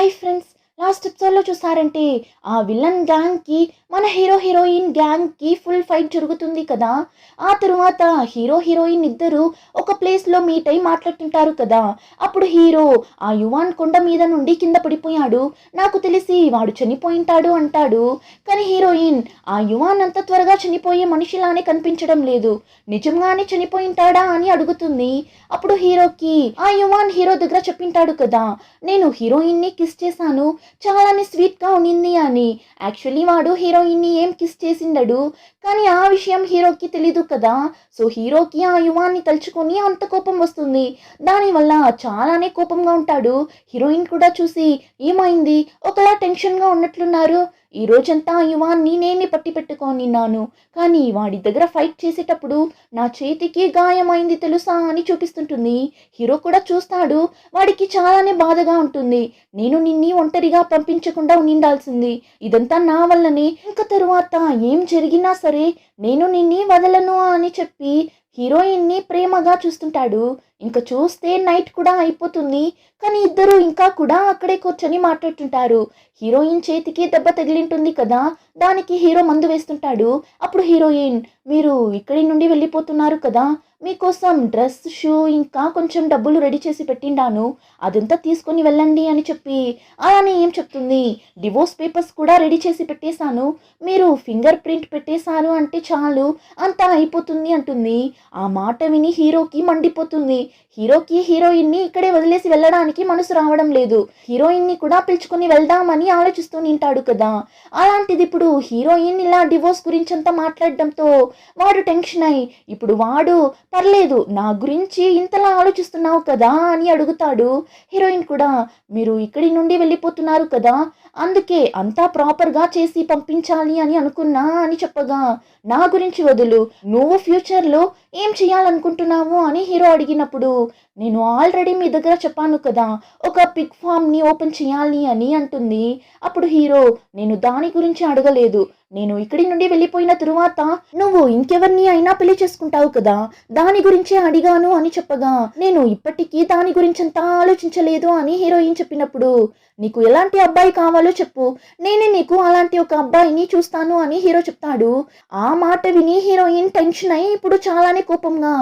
Hi friends, last ఎపిసోడ్లో చూసారంటే ఆ విలన్ గ్యాంగ్కి మన హీరోయిన్ గ్యాంగ్కి ఫుల్ ఫైట్ జరుగుతుంది కదా. ఆ తరువాత హీరోయిన్ ఇద్దరు ఒక ప్లేస్లో మీట్ అయి మాట్లాడుతుంటారు కదా. అప్పుడు హీరో ఆ యువాన్ కొండ మీద నుండి కింద పడిపోయాడు, నాకు తెలిసి వాడు చనిపోయింటాడు అంటాడు. కానీ హీరోయిన్ ఆ యువాన్ అంత త్వరగా చనిపోయే మనిషిలానే కనిపించడం లేదు, నిజంగానే చనిపోయింటాడా అని అడుగుతుంది. అప్పుడు హీరోకి ఆ యువాన్ హీరో దగ్గర చెప్పింటాడు కదా, నేను హీరోయిన్ని కిస్ చేశాను, చాలానే స్వీట్గా ఉన్నింది అని. యాక్చువల్లీ వాడు హీరోయిన్ని ఏం కిస్ చేసిండడు, కానీ ఆ విషయం హీరోకి తెలీదు కదా. సో హీరోకి ఆ యువాన్ని తలుచుకొని అంత కోపం వస్తుంది, దానివల్ల చాలానే కోపంగా ఉంటాడు. హీరోయిన్ కూడా చూసి ఏమైంది, ఒకలా టెన్షన్గా ఉన్నట్లున్నారు, ఈ రోజంతా ఆ యువాన్ని నేనే పట్టి పెట్టుకొనిన్నాను, కానీ వాడి దగ్గర ఫైట్ చేసేటప్పుడు నా చేతికి గాయమైంది తెలుసా అని చూపిస్తుంటుంది. హీరో కూడా చూస్తాడు, వాడికి చాలానే బాధగా ఉంటుంది. నేను నిన్ని ఒంటరిగా పంపించకుండా ఉండాల్సింది, ఇదంతా నా వల్లనే, ఇంకా తరువాత ఏం జరిగినా సరే నేను నిన్ని వదలను అని చెప్పి హీరోయిన్ని ప్రేమగా చూస్తుంటాడు. ఇంకా చూస్తే నైట్ కూడా అయిపోతుంది, కానీ ఇద్దరు ఇంకా కూడా అక్కడే కూర్చొని మాట్లాడుతుంటారు. హీరోయిన్ చేతికి దెబ్బ తగిలింటుంది కదా, దానికి హీరో మందు వేస్తుంటాడు. అప్పుడు హీరోయిన్, మీరు ఇక్కడి నుండి వెళ్ళిపోతున్నారు కదా, మీకోసం డ్రెస్, షూ ఇంకా కొంచెం డబ్బులు రెడీ చేసి పెట్టిండాను, అదంతా తీసుకొని వెళ్ళండి అని చెప్పి అలానే ఏం చెప్తుంది, డివోర్స్ పేపర్స్ కూడా రెడీ చేసి పెట్టేశాను, మీరు ఫింగర్ ప్రింట్ పెట్టేశారు అంటే చాలు, అంతా అయిపోతుంది అంటుంది. ఆ మాట విని హీరోకి మండిపోతుంది. హీరోకి హీరోయిన్ని ఇక్కడే వదిలేసి వెళ్ళడానికి మనసు రావడం లేదు, హీరోయిన్ని కూడా పిలుచుకొని వెళ్దామని ఆలోచిస్తూ నింటాడు కదా. అలాంటిది ఇప్పుడు హీరోయిన్ ఇలా డివోర్స్ గురించి అంతా మాట్లాడడంతో వాడు టెన్షన్ అయి, ఇప్పుడు వాడు పర్లేదు నా గురించి ఇంతలా ఆలోచిస్తున్నావు కదా అని అడుగుతాడు. హీరోయిన్ కూడా, మీరు ఇక్కడి నుండి వెళ్ళిపోతున్నారు కదా, అందుకే అంతా ప్రాపర్గా చేసి పంపించాలి అని అనుకున్నా అని చెప్పగా, నా గురించి వదులు, నువ్వు ఫ్యూచర్లో ఏం చేయాలనుకుంటున్నావు అని హీరో అడిగినప్పుడు, నేను ఆల్రెడీ మీ దగ్గర చెప్పాను కదా, ఒక పిగ్ ఫామ్ని ఓపెన్ చేయాలి అని అంటుంది. అప్పుడు హీరో, నేను దాని గురించి అడగలేదు, నేను ఇక్కడి నుండి వెళ్ళిపోయిన తరువాత నువ్వు ఇంకెవరిని అయినా పెళ్లి చేసుకుంటావు కదా, దాని గురించే అడిగాను అని చెప్పగా, నేను ఇప్పటికీ దాని గురించి అంతా ఆలోచించలేదు అని హీరోయిన్ చెప్పినప్పుడు, నీకు ఎలాంటి అబ్బాయి కావాలో చెప్పు, నేనే నీకు అలాంటి ఒక అబ్బాయిని చూస్తాను అని హీరో చెప్తాడు. ఆ మాట విని హీరోయిన్ టెన్షన్ అయి ఇప్పుడు చాలానే కోపంగా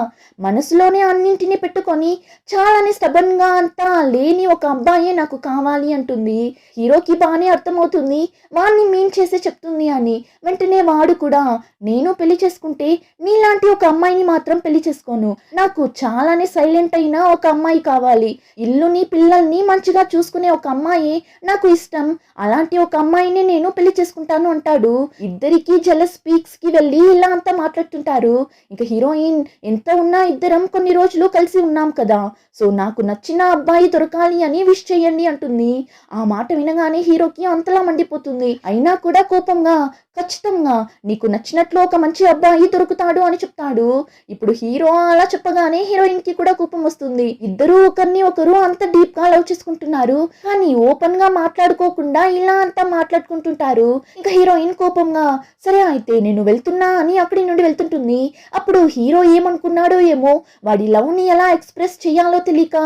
మనసులోనే అన్నింటినీ పెట్టుకొని చాలానే స్టబన్గా అంతా లేని ఒక అబ్బాయే నాకు కావాలి అంటుంది. హీరోకి బాగానే అర్థమవుతుంది వాడిని మీన్ చేసే చెప్తుంది అని. వెంటనే వాడు కూడా, నేను పెళ్లి చేసుకుంటే నీలాంటి ఒక అమ్మాయిని మాత్రం పెళ్లి చేసుకోను, నాకు చాలానే సైలెంట్ అయిన ఒక అమ్మాయి కావాలి, ఇల్లుని పిల్లల్ని మంచిగా చూసుకునే ఒక అమ్మాయి నాకు ఇష్టం, అలాంటి ఒక అమ్మాయిని నేను పెళ్లి చేసుకుంటాను అంటాడు. ఇద్దరికి జెలస్ పీక్స్ కి వెళ్ళి ఇలా అంతా మాట్లాడుతుంటారు. ఇంకా హీరోయిన్, ఎంత ఉన్నా ఇద్దరం కొన్ని రోజులు కలిసి ఉన్నాం కదా, సో నాకు నచ్చిన అబ్బాయి దొరకాలి అని విష్ చేయండి అంటుంది. ఆ మాట వినగానే హీరోకి అంతలా మండిపోతుంది, అయినా కూడా కోపంగా, ఖచ్చితంగా నీకు నచ్చినట్లు ఒక మంచి అబ్బాయి దొరుకుతాడు అని చెప్తాడు. ఇప్పుడు హీరో అలా చెప్పగానే హీరోయిన్ కి కూడా కోపం వస్తుంది. ఇద్దరు ఒకరిని ఒకరు అంత డీప్ గా లవ్ చేసుకుంటున్నారు, కానీ ఓపెన్ గా మాట్లాడుకోకుండా ఇలా అంతా మాట్లాడుకుంటుంటారు. ఇంకా హీరోయిన్ కోపంగా, సరే అయితే నేను వెళ్తున్నా అని అక్కడి నుండి వెళ్తుంటుంది. అప్పుడు హీరో ఏమనుకున్నాడో ఏమో, వాడి లవ్ ని ఎలా ఎక్స్ప్రెస్ చేయాలో తెలియక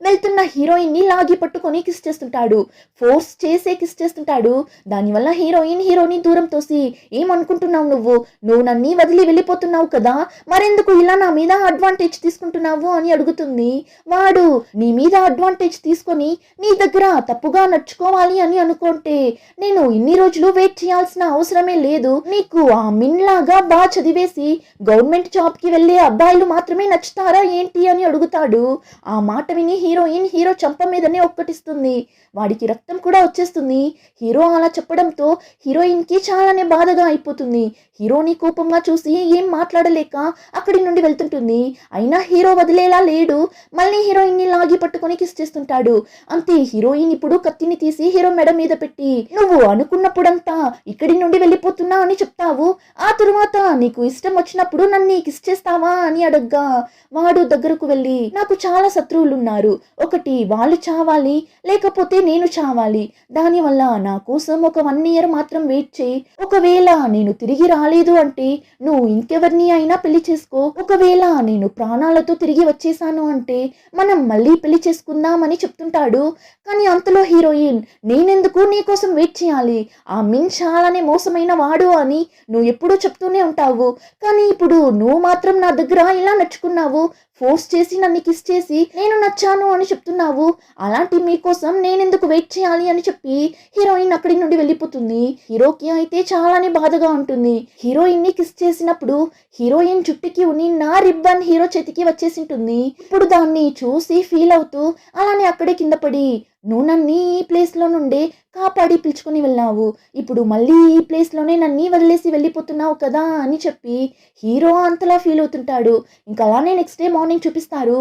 వెళ్తున్న హీరోయిన్ ని లాగి పట్టుకొని కిస్ చేస్తుంటాడు, ఫోర్స్ చేసే కిస్ చేస్తుంటాడు. దానివల్ల హీరోయిన్ హీరోని దూరం తోసి, ఏమనుకుంటున్నావు నువ్వు నన్ను వదిలి వెళ్ళిపోతున్నావు కదా, మరెందుకు ఇలా నా మీద అడ్వాంటేజ్ తీసుకుంటున్నావు అని అడుగుతుంది. వాడు, నీ మీద అడ్వాంటేజ్ తీసుకొని నీ దగ్గర తప్పుగా నడుచుకోవాలి అని అనుకుంటే నేను ఇన్ని రోజులు వెయిట్ చేయాల్సిన అవసరమే లేదు, నీకు ఆ మిన్లాగా బాగా చదివేసి గవర్నమెంట్ జాబ్ కి వెళ్ళే అబ్బాయిలు మాత్రమే నచ్చుతారా ఏంటి అని అడుగుతాడు. ఆ మాట విని హీరోయిన్ హీరో చంప మీదనే ఒక్కటిస్తుంది, వాడికి రక్తం కూడా వచ్చేస్తుంది. హీరో అలా చెప్పడంతో హీరోయిన్ కి చాలానే బాధగా అయిపోతుంది. హీరోని కోపంగా చూసి ఏం మాట్లాడలేక అక్కడి నుండి వెళ్తుంటుంది. అయినా హీరో వదిలేలా లేడు, మళ్ళీ హీరోయిన్ ని లాగి పట్టుకొని కిస్ చేస్తుంటాడు. అంతే, హీరోయిన్ ఇప్పుడు కత్తిని తీసి హీరో మెడ మీద పెట్టి, నువ్వు అనుకున్నప్పుడంతా ఇక్కడి నుండి వెళ్ళిపోతున్నా అని చెప్తావు, ఆ తరువాత నీకు ఇష్టం వచ్చినప్పుడు నన్ను కిస్ చేస్తావా అని అడగ్గా, వాడు దగ్గరకు వెళ్ళి, నాకు చాలా శత్రువులు ఉన్నారు, ఒకటి వాళ్ళు చావాలి, లేకపోతే నేను చావాలి, దానివల్ల నా కోసం ఒక 1 year మాత్రం వెయిట్ చేయి, ఒకవేళ నేను తిరిగి రాలేదు రాలేదు అంటే నువ్వు ఇంకెవరిని అయినా పెళ్లి చేసుకో, ఒకవేళ నేను ప్రాణాలతో తిరిగి వచ్చేసాను అంటే మనం మళ్ళీ పెళ్లి చేసుకుందామని చెప్తుంటాడు. కానీ అంతలో హీరోయిన్, నేనెందుకు నీకోసం వెయిట్ చేయాలి, ఆ మిన్ చాలానే మోసమైన వాడు అని నువ్వు ఎప్పుడూ చెప్తూనే ఉంటావు, కానీ ఇప్పుడు నువ్వు మాత్రం నా దగ్గర ఇలా నడుచుకున్నావు, ఫోర్స్ చేసి నన్ను కిస్ చేసి నేను నచ్చాను అని చెప్తున్నావు, అలాంటి మీకోసం నేనెందుకు వెయిట్ చేయాలి అని చెప్పి హీరోయిన్ అక్కడి నుండి వెళ్ళిపోతుంది. హీరోకి అయితే చాలానే బాధగా ఉంటుంది. హీరోయిన్ ని కిస్ చేసినప్పుడు హీరోయిన్ జుట్టుకి ఉన్న రిబ్బన్ హీరో చేతికి వచ్చేసి ఉంటుంది. ఇప్పుడు దాన్ని చూసి ఫీల్ అవుతూ అలానే అక్కడే కింద పడి, నువ్వు నన్ను ఈ ప్లేస్లో నుండే కాపాడి పిలుచుకుని వెళ్ళావు, ఇప్పుడు మళ్ళీ ఈ ప్లేస్లోనే నన్ను వదిలేసి వెళ్ళిపోతున్నావు కదా అని చెప్పి హీరో అంతలా ఫీల్ అవుతుంటాడు. ఇంకా అలానే నెక్స్ట్ డే మార్నింగ్ చూపిస్తారు.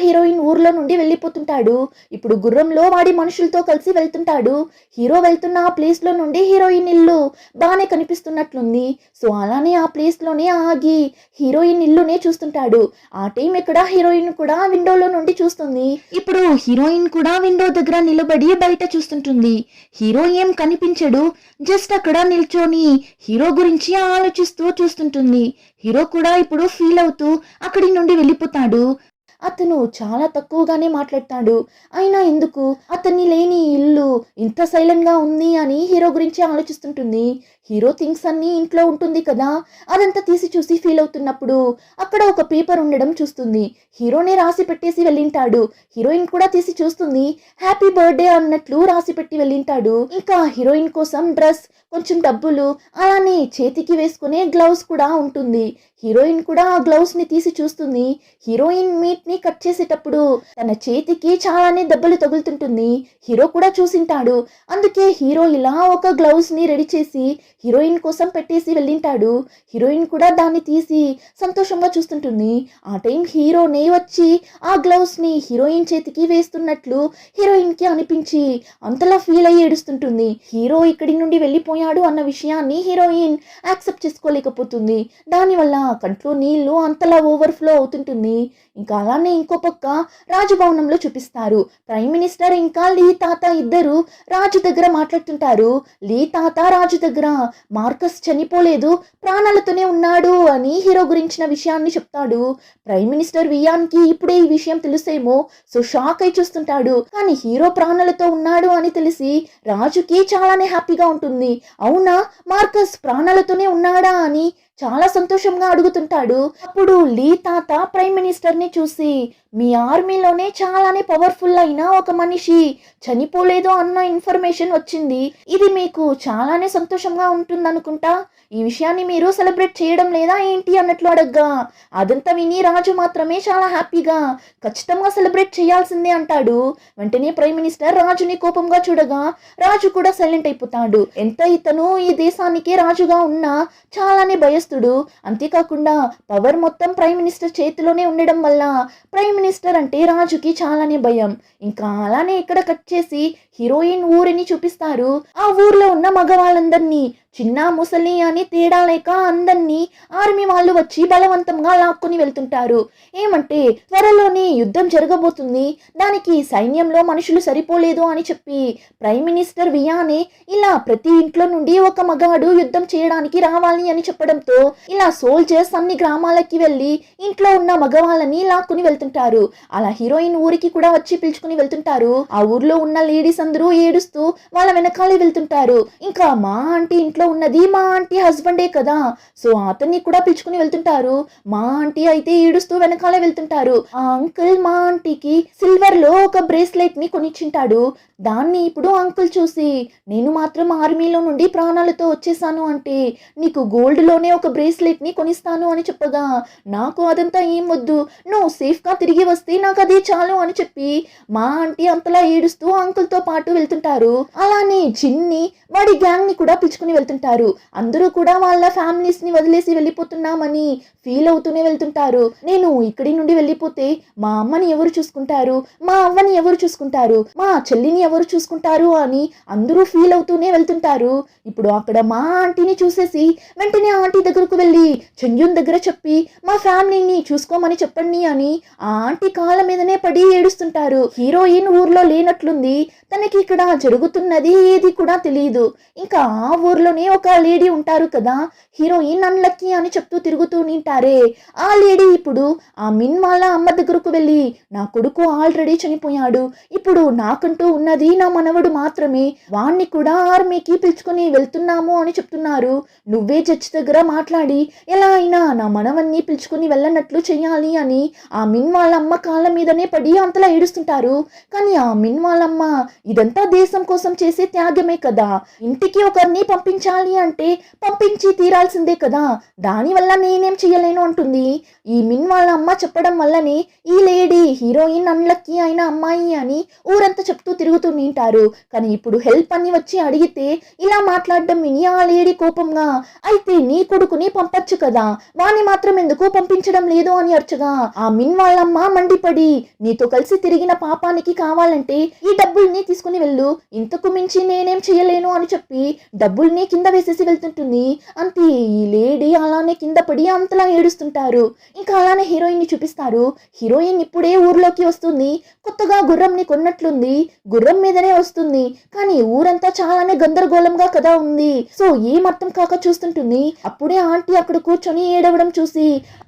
హీరోయిన్ ఊర్లో నుండి వెళ్ళిపోతుంటాడు. ఇప్పుడు గుర్రంలో వాడి మనుషులతో కలిసి వెళ్తుంటాడు. హీరో వెళ్తున్న ఆ ప్లేస్లో నుండి హీరోయిన్ ఇల్లు బాగానే కనిపిస్తున్నట్లుంది. సో అలానే ఆ ప్లేస్లోనే ఆగి హీరోయిన్ ఇల్లునే చూస్తుంటాడు. ఆ టైం ఇక్కడ హీరోయిన్ కూడా విండోలో నుండి చూస్తుంది. ఇప్పుడు హీరోయిన్ కూడా విండో దగ్గర నిలబడి బయట చూస్తుంటుంది. హీరో ఏం కనిపించడు, జస్ట్ అక్కడ నిల్చొని హీరో గురించి ఆలోచిస్తూ చూస్తుంటుంది. హీరో కూడా ఇప్పుడు ఫీల్ అవుతూ అక్కడి నుండి వెళ్ళిపోతాడు. అతను చాలా తక్కువగానే మాట్లాడతాడు. అయినా ఎందుకు అతన్ని లేని ఇల్లు ఇంత సైలెంట్గా ఉంది అని హీరో గురించి ఆలోచిస్తుంటుంది. హీరో థింగ్స్ అన్నీ ఇంట్లో ఉంటుంది కదా, అదంతా తీసి చూసి ఫీల్ అవుతున్నప్పుడు అక్కడ ఒక పేపర్ ఉండడం చూస్తుంది. హీరోనే రాసి పెట్టేసి వెళ్ళింటాడు. హీరోయిన్ కూడా తీసి చూస్తుంది. హ్యాపీ బర్త్డే అన్నట్లు రాసి పెట్టి వెళ్ళింటాడు. ఇంకా హీరోయిన్ కోసం డ్రెస్, కొంచెం డబ్బులు, అలానే చేతికి వేసుకునే గ్లౌస్ కూడా ఉంటుంది. హీరోయిన్ కూడా ఆ గ్లౌస్ ని తీసి చూస్తుంది. హీరోయిన్ మీట్ ని కట్ చేసేటప్పుడు తన చేతికి చాలానే దెబ్బలు తగులుతుంటుంది. హీరో కూడా చూసింటాడు. అందుకే హీరో ఇలా ఒక గ్లౌస్ ని రెడీ చేసి హీరోయిన్ కోసం పెట్టేసి వెళ్ళింటాడు. హీరోయిన్ కూడా దాన్ని తీసి సంతోషంగా చూస్తుంటుంది. ఆ టైం హీరోనే వచ్చి ఆ గ్లౌస్ ని హీరోయిన్ చేతికి వేస్తున్నట్లు హీరోయిన్ కి అనిపించి అంతలా ఫీల్ అయ్యి ఏడుస్తుంటుంది. హీరో ఇక్కడి నుండి వెళ్ళిపోయాడు అన్న విషయాన్ని హీరోయిన్ యాక్సెప్ట్ చేసుకోలేకపోతుంది. దానివల్ల కంట్లో నీళ్లు అంతలా ఓవర్ఫ్లో అవుతుంటుంది. ఇంకా అలానే ఇంకో పక్క రాజభవనంలో చూపిస్తారు. ప్రైమ్ మినిస్టర్ ఇంకా లీ తాత ఇద్దరు రాజు దగ్గర మాట్లాడుతుంటారు. లీ తాత రాజు దగ్గర మార్కస్ చనిపోలేదు, ప్రాణాలతోనే ఉన్నాడు అని హీరో గురించిన విషయాన్ని చెప్తాడు. ప్రైమ్ మినిస్టర్ వియాన్కి ఇప్పుడే ఈ విషయం తెలుసేమో, సో షాక్ అయి చూస్తుంటాడు. కానీ హీరో ప్రాణాలతో ఉన్నాడు అని తెలిసి రాజుకి చాలానే హ్యాపీగా ఉంటుంది. అవునా, మార్కస్ ప్రాణాలతోనే ఉన్నాడా అని చాలా సంతోషంగా అడుగుతుంటాడు. అప్పుడు లీ తాత ప్రైమ్ మినిస్టర్ ని చూసి, మీ ఆర్మీలోనే చాలానే పవర్ఫుల్ అయిన ఒక మనిషి చనిపోలేదు అన్న ఇన్ఫర్మేషన్ వచ్చింది, ఇది మీకు చాలానే సంతోషంగా ఉంటుందనుకుంటా, ఈ విషయాన్ని మీరు సెలబ్రేట్ చేయడం లేదా ఏంటి అన్నట్లు అడగ్గా అదంతా విని రాజు మాత్రమే చాలా హ్యాపీగా ఖచ్చితంగా సెలబ్రేట్ చేయాల్సిందే అంటాడు. వెంటనే ప్రైమ్ మినిస్టర్ రాజుని కోపంగా చూడగా రాజు కూడా సైలెంట్ అయిపోతాడు. ఎంత ఇతను ఈ దేశానికే రాజుగా ఉన్నా చాలానే భయస్తుడు. అంతేకాకుండా పవర్ మొత్తం ప్రైమ్ మినిస్టర్ చేతిలోనే ఉండడం వల్ల ప్రైమ్ మినిస్టర్ అంటే రాజుకి చాలానే భయం. ఇంకా అలానే ఇక్కడ కట్ చేసి హీరోయిన్ ఊరిని చూపిస్తారు. ఆ ఊర్లో ఉన్న మగవాళ్ళందరినీ చిన్న ముసలి అని తేడా లేక అందరినీ ఆర్మీ వాళ్ళు వచ్చి బలవంతంగా లాక్కొని వెళ్తుంటారు. ఏమంటే త్వరలోనే యుద్ధం జరగబోతుంది, దానికి సైన్యంలో మనుషులు సరిపోలేదు అని చెప్పి ప్రైమ్ మినిస్టర్ వియానే ఇలా ప్రతి ఇంట్లో నుండి ఒక మగాడు యుద్ధం చేయడానికి రావాలి అని చెప్పడంతో ఇలా సోల్జర్స్ అన్ని గ్రామాలకి వెళ్ళి ఇంట్లో ఉన్న మగవాళ్ళని లాక్కుని వెళ్తుంటారు. అలా హీరోయిన్ ఊరికి కూడా వచ్చి పిలుచుకుని వెళ్తుంటారు. ఆ ఊర్లో ఉన్న లేడీస్ అందరూ ఏడుస్తూ వాళ్ళ వెనకాలే వెళ్తుంటారు. ఇంకా మా ఆంటీ ఇంట్లో ఉన్నది మా ఆంటీ హస్బెండే కదా, సో అతన్ని కూడా పిలుచుకుని వెళ్తుంటారు. మా ఆంటీ అయితే ఏడుస్తూ వెనకాలే వెళ్తుంటారు. ఆ అంకుల్ మా ఆంటీకి సిల్వర్ లో ఒక బ్రేస్లెట్ ని కొనిచ్చింటాడు. దాన్ని ఇప్పుడు అంకుల్ చూసి, నేను మాత్రం ఆర్మీలో నుండి ప్రాణాలతో వచ్చేసాను అంటే నీకు గోల్డ్ లోనే ఒక బ్రేస్లెట్ ని కొనిస్తాను అని చెప్పగా, నాకు అదంతా ఏం వద్దు, నువ్వు సేఫ్ గా తిరిగి వస్తే నాకు అదే చాలు అని చెప్పి మా ఆంటీ అంతలా ఏడుస్తూ అంకుల్ తో పాటు వెళ్తుంటారు. అలానే జిన్ని వాడి గ్యాంగ్ ని కూడా పిలుచుకుని వెళ్తుంటారు. అందరూ కూడా వాళ్ళ ఫ్యామిలీస్ ని వదిలేసి వెళ్ళిపోతున్నామని ఫీల్ అవుతూనే వెళ్తుంటారు. నేను ఇక్కడి నుండి వెళ్ళిపోతే మా అమ్మని ఎవరు చూసుకుంటారు, మా అవ్వని ఎవరు చూసుకుంటారు, మా చెల్లిని ఎవరు చూసుకుంటారు అని అందరూ ఫీల్ అవుతూనే వెళ్తుంటారు. ఇప్పుడు అక్కడ మా ఆంటీని చూసేసి వెంటనే ఆంటీ దగ్గరకు వెళ్ళి చెంజున్ దగ్గర చెప్పి మా ఫ్యామిలీని చూసుకోమని చెప్పండి అని ఆ ఆంటీ కాళ్ళ మీదనే పడి ఏడుస్తుంటారు. హీరోయిన్ ఊర్లో లేనట్లుంది, తనకి ఇక్కడ జరుగుతున్నది ఏది కూడా తెలియదు. ఇంకా ఆ ఊర్లోనే అనే ఒక లేడీ ఉంటారు కదా, హీరోయిన్ అన్లక్కీ అని చెప్తూ తిరుగుతూ నింటారే, ఆ లేడీ ఇప్పుడు ఆ మిన్ వాళ్ళ అమ్మ దగ్గరకు వెళ్ళి నా కొడుకు ఆల్రెడీ చనిపోయాడు, ఇప్పుడు నాకంటూ ఉన్నది నా మనవడు మాత్రమే, వాణ్ణి కూడా ఆర్మీకి పిలుచుకుని వెళ్తున్నాము అని చెప్తున్నారు. నువ్వే జడ్జి దగ్గర మాట్లాడి ఎలా అయినా నా మనవన్ని పిలుచుకుని వెళ్ళనట్లు చెయ్యాలి అని ఆ మిన్ వాళ్ళ అమ్మ కాళ్ళ మీదనే పడి అంతలా ఏడుస్తుంటారు. కానీ ఆ మిన్ వాళ్ళమ్మ ఇదంతా దేశం కోసం చేసే త్యాగమే కదా, ఇంటికి ఒకరిని పంపించాలి అంటే పంపించి తీరాల్సిందే కదా, దానివల్ల నేనేం చెయ్యలేను అంటుంది. ఈ మిన్ వాళ్ళ అమ్మ చెప్పడం వల్లనే ఈ లేడీ హీరోయిన్ అన్లక్కీ అయిన అమ్మాయి అని ఊరంతా చెప్తూ తిరుగుతూ నింటారు. కానీ ఇప్పుడు హెల్ప్ అని వచ్చి అడిగితే ఇలా మాట్లాడడం విని ఆ లేడీ కోపంగా, అయితే నీ కొడుకుని పంపచ్చు కదా, వాణ్ణి మాత్రం ఎందుకు పంపించడం లేదు అని అర్చగా ఆ మిన్ వాళ్ళమ్మ మండిపడి, నీతో కలిసి తిరిగిన పాపానికి కావాలంటే ఈ డబ్బుల్ని తీసుకుని వెళ్ళు, ఇంతకు మించి నేనేం చేయలేను అని చెప్పి డబ్బుల్ని కింద వేసేసి వెళ్తుంటుంది. అంతే, ఈ లేడీ అలానే కింద పడి అంతలా ఏడుస్తుంటారు. ఇంకా అలానే హీరోయిన్ ని చూపిస్తారు. హీరోయిన్ ఇప్పుడే ఊర్లోకి వస్తుంది. కొత్తగా గుర్రంని కొన్నట్లుంది, గుర్రం మీదనే వస్తుంది. కానీ ఊరంతా చాలానే గందరగోళంగా కదా ఉంది. సో ఏం అర్థం కాక చూస్తుంటుంది. అప్పుడే ఆంటీ అక్కడ కూర్చొని ఏడవడం చూసి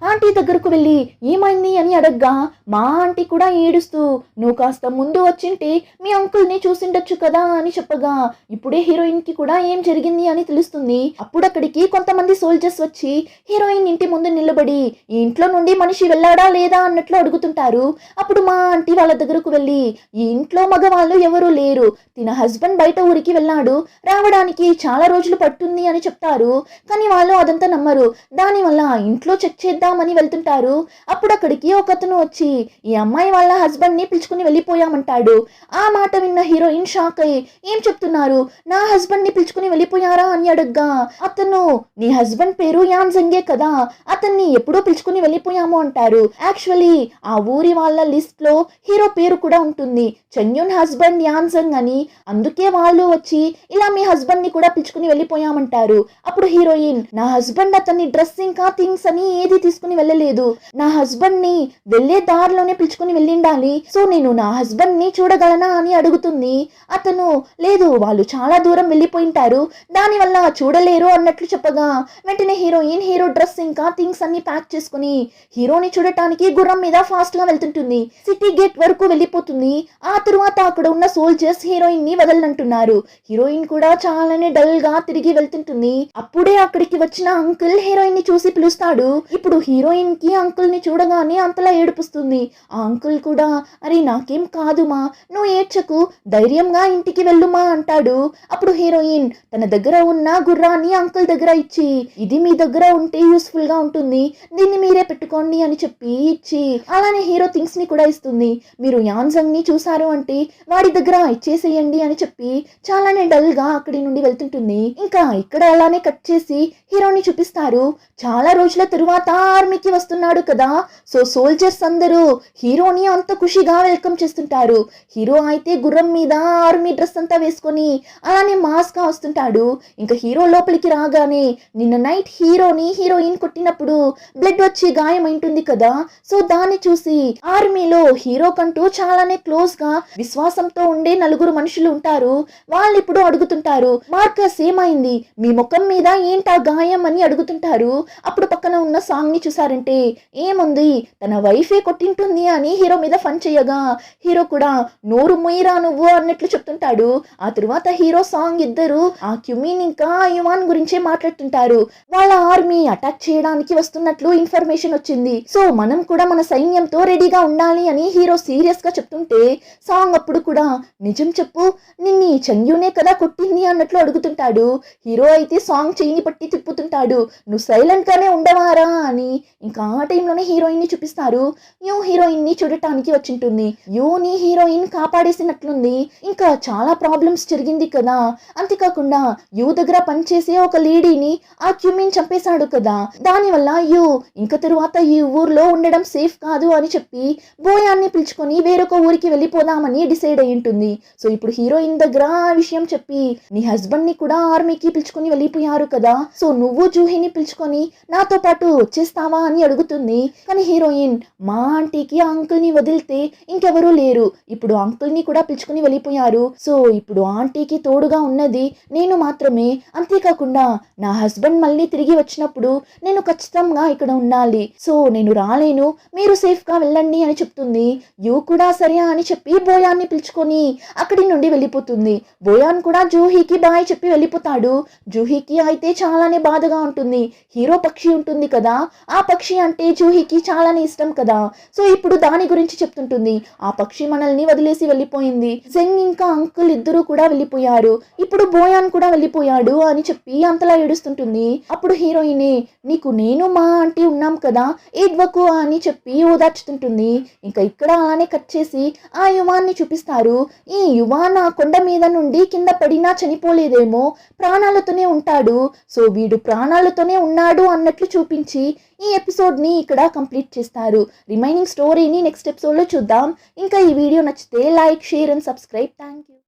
ఆంటీ దగ్గరకు వెళ్ళి ఏమైంది అని అడగ్గా మా ఆంటీ కూడా ఏడుస్తూ, నువ్వు కాస్త ముందు వచ్చింటే మీ అంకుల్ని చూసిండొచ్చు కదా అని చెప్పగా ఇప్పుడే హీరోయిన్ కి కూడా ఏం జరిగింది అని తెలుస్తుంది. అప్పుడు అక్కడికి కొంతమంది సోల్జర్స్ వచ్చి హీరోయిన్ ఇంటి ముందు నిలబడి ఈ ఇంట్లో నుండి మనిషి వెళ్ళాడా లేదా అన్నట్లు అడుగుతుంటారు. అప్పుడు మా ఆంటీ వాళ్ళ దగ్గరకు వెళ్ళి ఈ ఇంట్లో మగవాళ్ళు ఎవరూ లేరు, తిన హస్బెండ్ బయట ఊరికి వెళ్ళాడు, రావడానికి చాలా రోజులు పట్టుంది అని చెప్తారు. కానీ వాళ్ళు అదంతా నమ్మరు. దానివల్ల ఇంట్లో చెక్ చేద్దామని వెళ్తుంటారు. అప్పుడు అక్కడికి ఒకతను వచ్చి ఈ అమ్మాయి వాళ్ళ హస్బెండ్ ని పిలుచుకుని వెళ్ళిపోయామంటాడు. ఆ మాట విన్న హీరోయిన్ షాక్ అయ్యి ఏం చెప్తున్నారు, నా హస్బెండ్ ని పిలుచుకుని వెళ్ళిపోయారా అని అడగ్గా అతను నీ హస్బెండ్ పేరు యాన్జంగే కదా, అతన్ని ఎప్పుడో పిలుచుకుని వెళ్ళిపోయాము అంటారు. యాక్చువల్లీ ఆ ఊరి వాళ్ళ లిస్ట్ లో హీరో పేరు కూడా ఉంటుంది, చెన్యూన్ హస్బెండ్ యాన్జంగ్ అని, అందుకే వాళ్ళు వచ్చి ఇలా మీ హస్బెండ్ ని కూడా పిలుచుకుని వెళ్ళిపోయామంటారు. అప్పుడు హీరోయిన్, నా హస్బెండ్ అతన్ని డ్రెస్ ఇంకా థింగ్స్ అని ఏది తీసుకుని వెళ్ళలేదు, నా హస్బెండ్ ని వెళ్లే దారిలోనే పిలుచుకుని వెళ్ళిండాలి, సో నేను నా హస్బెండ్ ని చూడగలనా అని అడుగుతుంది. అతను లేదు, వాళ్ళు చాలా దూరం వెళ్ళిపోయింటారు, దానివల్ల చూడలేరు అన్నట్లు చెప్పగా వెంటనే హీరోయిన్ హీరో డ్రెస్ ఇంకా థింగ్స్ అన్ని ప్యాక్ చేసుకుని హీరోని చూడటానికి గుర్రం మీద ఫాస్ట్ గా వెళ్తుంటుంది. సిటీ గేట్ వరకు వెళ్ళిపోతుంది. ఆ తరువాత అక్కడ ఉన్న సోల్జర్స్ హీరోయిన్ ని వదలనంటున్నారు. హీరోయిన్ కూడా చాలానే డల్ గా తిరిగి వెళ్తుంటుంది. అప్పుడే అక్కడికి వచ్చిన అంకుల్ హీరోయిన్ ని చూసి పిలుస్తాడు. ఇప్పుడు హీరోయిన్ కి అంకుల్ ని చూడగానే అంతలా ఏడుపుస్తుంది. ఆ అంకుల్ కూడా అరే నాకేం కాదుమా, నువ్వు ఏడ్చకు, ధైర్యంగా ఇంటికి వెళ్ళుమా అంటాడు. అప్పుడు హీరోయిన్ తన దగ్గర ఉన్న గుర్రాన్ని అంకుల్ దగ్గర ఇచ్చి ఇది మీ దగ్గర ఉంటే యూస్ఫుల్ గా ఉంటుంది, దీన్ని మీరే పెట్టుకోండి అని చెప్పి ఇచ్చి అలానే హీరో థింగ్స్ ని కూడా ఇస్తుంది. మీరు యాన్జంగ్ ని చూసారు అంటే వాడి దగ్గర ఇచ్చేసేయండి అని చెప్పి చాలానే డల్ గా అక్కడి నుండి వెళ్తుంటుంది. ఇంకా ఇక్కడ అలానే కట్ చేసి హీరోని చూపిస్తారు. చాలా రోజుల తరువాత ఆర్మీకి వస్తున్నాడు కదా, సో సోల్జర్స్ అందరూ హీరోని అంత ఖుషిగా వెల్కమ్ చేస్తుంటారు. హీరో అయితే గుర్రం మీద ఆర్మీ డ్రెస్ అంతా వేసుకొని అలానే మాస్ గా వస్తుంటాడు. ఇంకా హీరో లోపలికి రాగానే నిన్న నైట్ హీరోని హీరోయిన్ కొట్టినప్పుడు బ్లడ్ వచ్చి గాయమైంటుంది కదా, సో దాన్ని చూసి ఆర్మీలో హీరో కంటూ చాలానే క్లోజ్ గా విశ్వాసంతో ఉండే నలుగురు మనుషులు ఉంటారు. వాళ్ళు ఇప్పుడు అడుగుతుంటారు, మార్కస్ ఏమైంది, మీ ముఖం మీద ఏంటా గాయం అని అడుగుతుంటారు. అప్పుడు పక్కన ఉన్న సాంగ్ ని చూసారంటే ఏముంది, తన వైఫే కొట్టింటుంది అని హీరో మీద ఫన్ చేయగా హీరో కూడా నోరు మొయ్యరా నువ్వు అన్నట్లు చెప్తుంటాడు. ఆ తరువాత హీరో సాంగ్ ఇద్దరు ఆ క్యుమిన్ ఇంకా యువాన్ గురించే మాట్లాడుతుంటారు. వాళ్ళ ఆర్మీ అటాక్ చేయడానికి వస్తున్నట్లు ఇన్ఫర్మేషన్ వచ్చింది, సో మనం కూడా మన సైన్యంతో రెడీగా ఉండాలి అని హీరో సీరియస్ గా చెప్తుంటే సాంగ్ అప్పుడు కూడా నిజం చెప్పు, నిన్ని చెంగ్యూనే కదా కొట్టింది అన్నట్లు అడుగుతుంటాడు. హీరో అయితే సాంగ్ చెయ్యిని పట్టి తిప్పుతుంటాడు, నువ్వు సైలెంట్ గానే ఉండవారా అని. ఇంకా ఆ టైంలోనే హీరోయిన్ ని చూపిస్తారు. యూ హీరోయిన్ ని చూడటానికి వచ్చింటుంది. యూని హీరోయిన్ కాపాడేసినట్లుంది. ఇంకా చాలా ప్రాబ్లమ్స్ జరిగింది కదా, అంతేకాకుండా యూ దగ్గర పనిచేసే ఒక లేడీని ఆ క్యూమిన్ చంపేశాడు కదా, దానివల్ల యూ ఇంకా తరువాత ఈ ఊర్లో ఉండడం సేఫ్ కాదు అని చెప్పి బోయాన్ని పిలుచుకొని వేరొక ఊరికి వెళ్ళిపోదామని డిసైడ్ అయి ఉంటుంది. సో ఇప్పుడు హీరోయిన్ దగ్గర ఆ విషయం చెప్పి నీ హస్బెండ్ ని కూడా ఆర్మీకి పిలుచుకొని వెళ్ళిపోయారు కదా, సో నువ్వు జూహీని పిలుచుకొని నాతో పాటు వచ్చేస్తావా అని అడుగుతుంది. కానీ హీరోయిన్ మా ఆంటీకి ఆ అంకుల్ ని వదిలితే ఇంకెవరూ లేరు, ఇప్పుడు అంకుల్ ని కూడా పిలుచుకుని వెళ్ళిపోయారు, సో ఇప్పుడు ఆంటీకి తోడుగా ఉన్నది నేను మాత్రమే, మాత్రమే, అంతేకాకుండా నా హస్బెండ్ మళ్ళీ తిరిగి వచ్చినప్పుడు నేను ఖచ్చితంగా ఇక్కడ ఉండాలి, సో నేను రాలేను, మీరు సేఫ్గా వెళ్ళండి అని చెప్తుంది. యూ కూడా సరే అని చెప్పి బోయాన్ని పిలుచుకొని అక్కడి నుండి వెళ్ళిపోతుంది. బోయాన్ కూడా జూహీకి బాయ్ చెప్పి వెళ్ళిపోతాడు. జూహీకి అయితే చాలానే బాధగా ఉంటుంది. హీరో పక్షి ఉంటుంది కదా, ఆ పక్షి అంటే జూహీకి చాలానే ఇష్టం కదా, సో ఇప్పుడు దాని గురించి చెప్తుంటుంది. ఆ పక్షి మనల్ని వదిలేసి వెళ్ళిపోయింది, జెంగ్ ఇంకా అంకుల్ ఇద్దరు కూడా వెళ్ళిపోయారు, ఇప్పుడు బోయాన్ కూడా వెళ్ళిపోయాడు అని చెప్పి అంతలా ఏడుస్తుంటుంది. అప్పుడు హీరోయినే, నీకు నేను మా ఆంటీ ఉన్నాం కదా, ఏడ్వకు అని చెప్పి ఓదార్చుతుంటుంది. ఇంకా ఇక్కడ అలానే కట్ చేసి ఆ యువాన్ని చూపిస్తారు. ఈ యువాన్ ఆ కొండ మీద నుండి కింద పడినా చనిపోలేదేమో, ప్రాణాలతోనే ఉంటాడు, సో వీడు ప్రాణాలతోనే ఉన్నాడు అన్నట్లు చూపించి ఈ ఎపిసోడ్ని ఇక్కడ కంప్లీట్ చేస్తారు. రిమైనింగ్ స్టోరీని నెక్స్ట్ ఎపిసోడ్లో చూద్దాం. ఇంకా ఈ వీడియో నచ్చితే like, share and subscribe. Thank you.